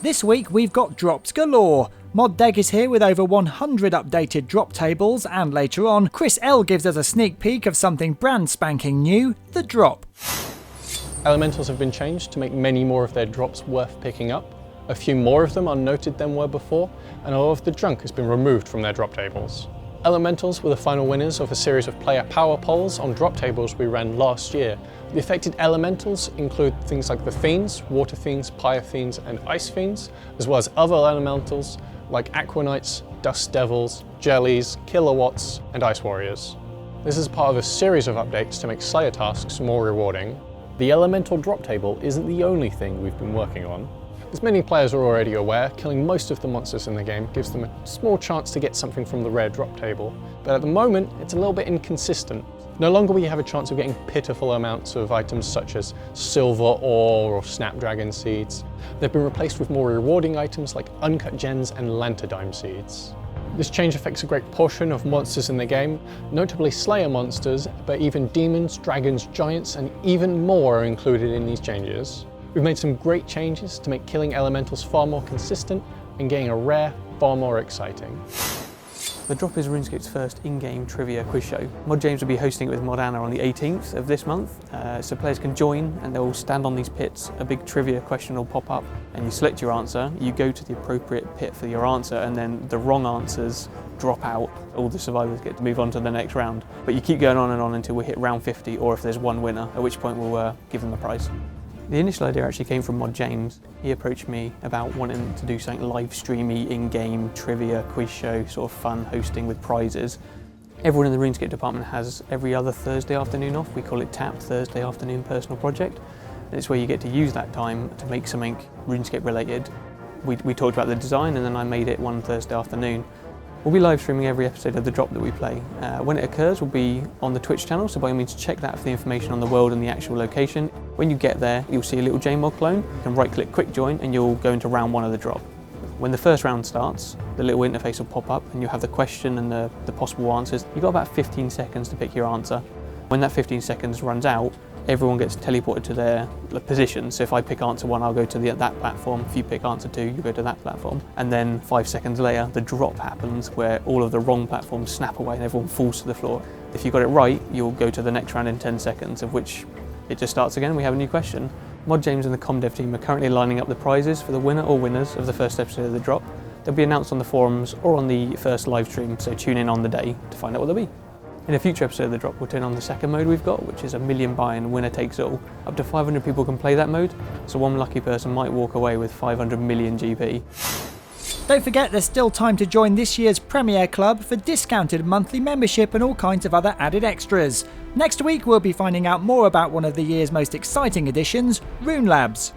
This week we've got drops galore. ModDeg is here with over 100 updated drop tables, and later on, Chris L gives us a sneak peek of something brand spanking new, the drop. Elementals have been changed to make many more of their drops worth picking up. A few more of them are noted than were before, and a lot of the junk has been removed from their drop tables. Elementals were the final winners of a series of player power polls on drop tables we ran last year. The affected elementals include things like the fiends, water fiends, fire fiends and ice fiends, as well as other elementals like aquanites, dust devils, jellies, kilowatts and ice warriors. This is part of a series of updates to make Slayer tasks more rewarding. The elemental drop table isn't the only thing we've been working on. As many players are already aware, killing most of the monsters in the game gives them a small chance to get something from the rare drop table, but at the moment it's a little bit inconsistent. No longer will you have a chance of getting pitiful amounts of items such as silver ore or snapdragon seeds. They've been replaced with more rewarding items like uncut gems and lantadime seeds. This change affects a great portion of monsters in the game, notably Slayer monsters, but even demons, dragons, giants and even more are included in these changes. We've made some great changes to make killing elementals far more consistent and getting a rare far more exciting. The drop is RuneScape's first in-game trivia quiz show. Mod James will be hosting it with Mod Anna on the 18th of this month, so players can join and they'll stand on these pits. A big trivia question will pop up and you select your answer, you go to the appropriate pit for your answer, and then the wrong answers drop out. All the survivors get to move on to the next round. But you keep going on and on until we hit round 50, or if there's one winner, at which point we'll give them a prize. The initial idea actually came from Mod James. He approached me about wanting to do something live streamy, in-game trivia, quiz show, sort of fun hosting with prizes. Everyone in the RuneScape department has every other Thursday afternoon off. We call it TAP, Thursday Afternoon Personal Project. And it's where you get to use that time to make something RuneScape related. We talked about the design and then I made it one Thursday afternoon. We'll be live streaming every episode of the drop that we play. When it occurs, we'll be on the Twitch channel, so by all means check that for the information on the world and the actual location. When you get there, you'll see a little JMod clone. You can right-click quick join and you'll go into round 1 of the drop. When the first round starts, the little interface will pop up and you'll have the question and the possible answers. You've got about 15 seconds to pick your answer. When that 15 seconds runs out, everyone gets teleported to their position. So if I pick answer 1, I'll go to that platform. If you pick answer 2, you go to that platform. And then 5 seconds later, the drop happens where all of the wrong platforms snap away and everyone falls to the floor. If you got it right, you'll go to the next round in 10 seconds, of which it just starts again. We have a new question. Mod James and the ComDev team are currently lining up the prizes for the winner or winners of the first episode of the drop. They'll be announced on the forums or on the first live stream, so tune in on the day to find out what they'll be. In a future episode of the drop, we'll turn on the second mode we've got, which is a million buy-in, winner takes all. Up to 500 people can play that mode, so one lucky person might walk away with 500 million GP. Don't forget there's still time to join this year's Premier Club for discounted monthly membership and all kinds of other added extras. Next week we'll be finding out more about one of the year's most exciting additions, Rune Labs.